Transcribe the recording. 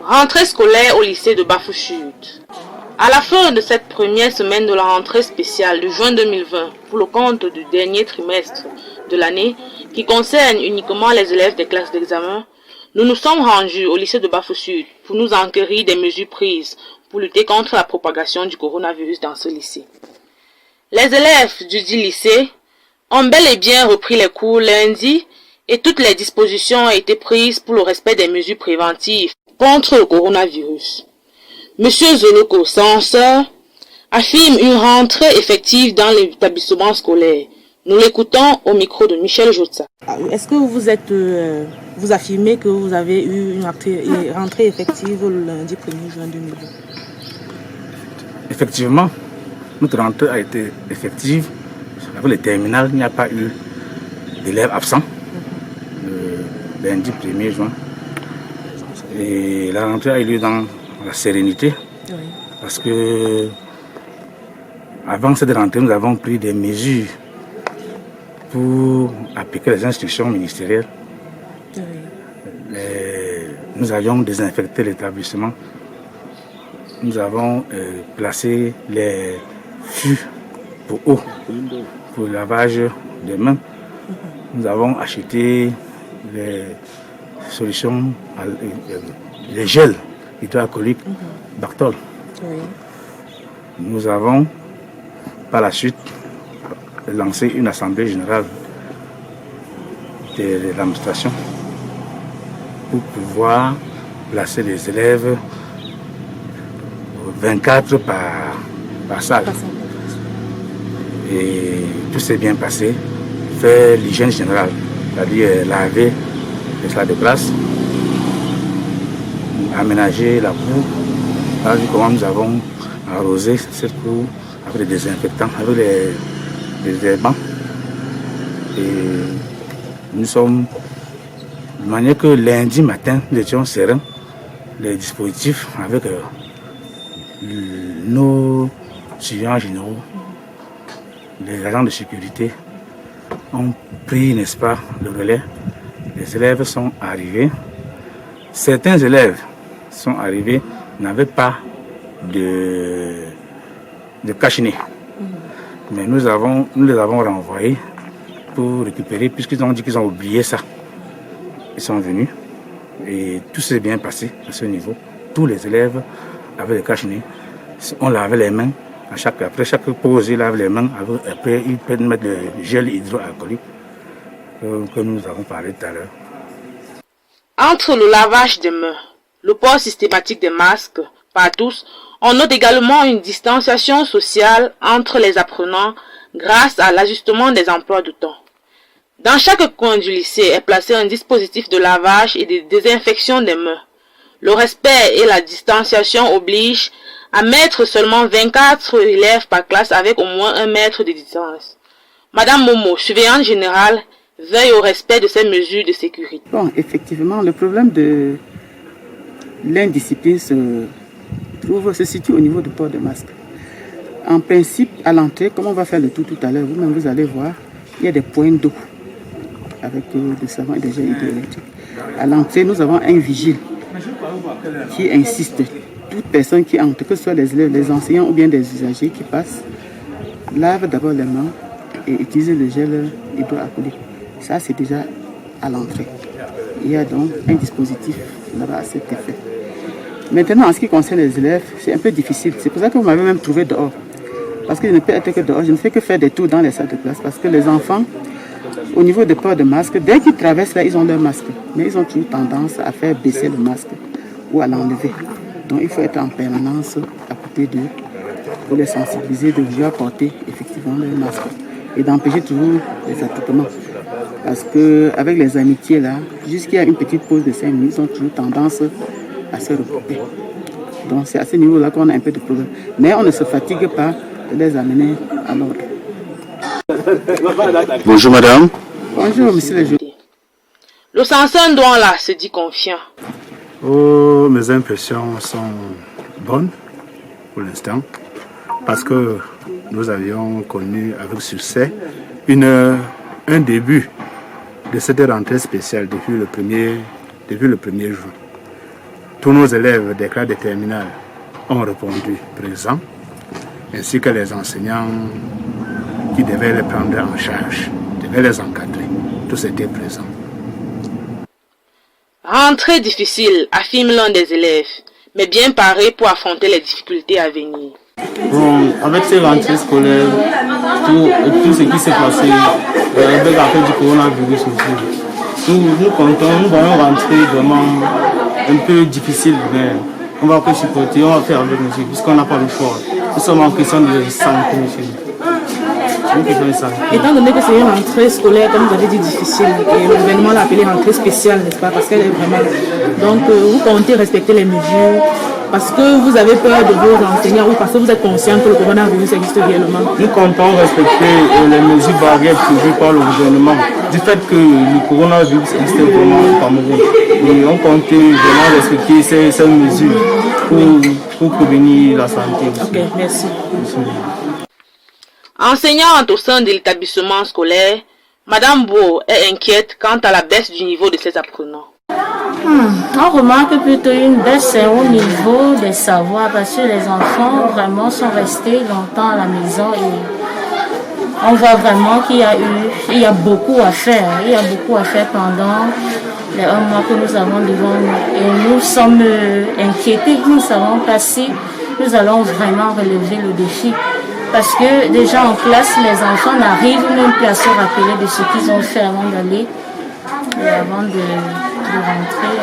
Rentrée scolaire au lycée de Bafoussud. À la fin de cette première semaine de la rentrée spéciale de juin 2020, pour le compte du dernier trimestre de l'année, qui concerne uniquement les élèves des classes d'examen, nous nous sommes rendus au lycée de Bafoussud pour nous enquérir des mesures prises pour lutter contre la propagation du coronavirus dans ce lycée. Les élèves du dit lycée ont bel et bien repris les cours lundi et toutes les dispositions ont été prises pour le respect des mesures préventives contre le coronavirus. Monsieur Zoloko, censeur, affirme une rentrée effective dans l'établissement scolaire. Nous l'écoutons au micro de Michel Jotza. Est-ce que vous affirmez que vous avez eu une rentrée effective le lundi 1er juin 2020? Effectivement, notre rentrée a été effective. Avec les terminales, il n'y a pas eu d'élèves absents le lundi 1er juin. Et la rentrée a eu lieu dans la sérénité, oui. Parce que avant cette rentrée, nous avons pris des mesures pour appliquer les instructions ministérielles. Oui. Nous avions désinfecté l'établissement. Nous avons placé les fûts pour eau, pour le lavage des mains. Nous avons acheté les solutions, les gels hydroalcooliques, Bactol. Oui. Nous avons par la suite lancé une assemblée générale de l'administration pour pouvoir placer les élèves 24 par salle. Et tout s'est bien passé. Faire l'hygiène générale, c'est-à-dire laver les salles de classe, aménager la cour. Là, comment nous avons arrosé cette cour avec des désinfectants, avec les bancs. Et nous sommes de manière que lundi matin, nous étions sereins. Les dispositifs avec nos surveillants généraux, les agents de sécurité ont pris, n'est-ce pas, le relais. Les élèves sont arrivés. Certains élèves sont arrivés, n'avaient pas de cache-nez. Mais nous les avons renvoyés pour récupérer, puisqu'ils ont dit qu'ils ont oublié ça. Ils sont venus et tout s'est bien passé à ce niveau. Tous les élèves avaient des cache-nez. On lavait les mains. Après chaque pause, ils lavent les mains. Après, ils peuvent mettre le gel hydroalcoolique que nous avons parlé tout à l'heure. Entre le lavage des mains, le port systématique des masques par tous, on note également une distanciation sociale entre les apprenants grâce à l'ajustement des emplois de temps. Dans chaque coin du lycée est placé un dispositif de lavage et de désinfection des mains. Le respect et la distanciation obligent à mettre seulement 24 élèves par classe avec au moins 1 mètre de distance. Madame Momo, surveillante générale, veille au respect de ces mesures de sécurité. Bon, effectivement, le problème de l'indiscipline se situe au niveau du port de masque. En principe, à l'entrée, comme on va faire le tout à l'heure, vous-même vous allez voir, il y a des points d'eau avec du savon et des gels hydroélectriques. À l'entrée, nous avons un vigile qui insiste. Toute personne qui entre, que ce soit les élèves, les enseignants ou bien des usagers qui passent, lave d'abord les mains et utilise le gel hydroalcoolique. Ça, c'est déjà à l'entrée. Il y a donc un dispositif là-bas à cet effet. Maintenant, en ce qui concerne les élèves, c'est un peu difficile. C'est pour ça que vous m'avez même trouvé dehors. Parce que je ne peux être que dehors. Je ne fais que faire des tours dans les salles de classe. Parce que les enfants, au niveau des ports de masque, dès qu'ils traversent là, ils ont leur masque. Mais ils ont toujours tendance à faire baisser le masque ou à l'enlever. Donc il faut être en permanence à côté d'eux pour les sensibiliser, de vouloir porter effectivement leur masque. Et d'empêcher toujours les attroupements. Parce qu'avec les amitiés là, jusqu'il y a une petite pause de 5 minutes, ils ont toujours tendance à se regrouper. Donc c'est à ce niveau-là qu'on a un peu de problème. Mais on ne se fatigue pas de les amener à l'ordre. Bonjour madame. Bonjour monsieur le juge. Le censeur Douala se dit confiant. Oh, mes impressions sont bonnes pour l'instant parce que nous avions connu avec succès un début de cette rentrée spéciale depuis le 1er juin. tous nos élèves des classes de terminale ont répondu présent, ainsi que les enseignants qui devaient les prendre en charge, devaient les encadrer. Tous étaient présents. Rentrée difficile, affirme l'un des élèves, mais bien paré pour affronter les difficultés à venir. Bon, avec ces rentrées scolaires, tout ce qui s'est passé avec l'affaire du coronavirus aussi, nous comptons, nous allons rentrer vraiment un peu difficile, mais on va pas supporter, on va faire avec monsieur, puisqu'on n'a pas le choix. Nous sommes en question de santé, monsieur. Étant donné que c'est une rentrée scolaire, comme vous avez dit, difficile, et le gouvernement l'a appelée rentrée spéciale, n'est-ce pas, parce qu'elle est vraiment... Donc, vous comptez respecter les mesures, parce que vous avez peur de vos enseignants ou parce que vous êtes conscient que le coronavirus existe réellement? Nous comptons respecter les mesures barrières prévues par le gouvernement, du fait que le coronavirus existe vraiment au Cameroun. Et on comptait vraiment respecter ces mesures pour prévenir la santé aussi. Ok, merci. Enseignante au sein de l'établissement scolaire, Madame Beau est inquiète quant à la baisse du niveau de ses apprenants. On remarque plutôt une baisse au niveau des savoirs parce que les enfants vraiment sont restés longtemps à la maison et on voit vraiment qu'il y a beaucoup à faire. Il y a beaucoup à faire pendant les 1 mois que nous avons devant nous. Et nous sommes inquiétés, nous ne savons pas si nous allons vraiment relever le défi. Parce que déjà en classe, les enfants n'arrivent même plus à se rappeler de ce qu'ils ont fait avant d'aller et avant de rentrer.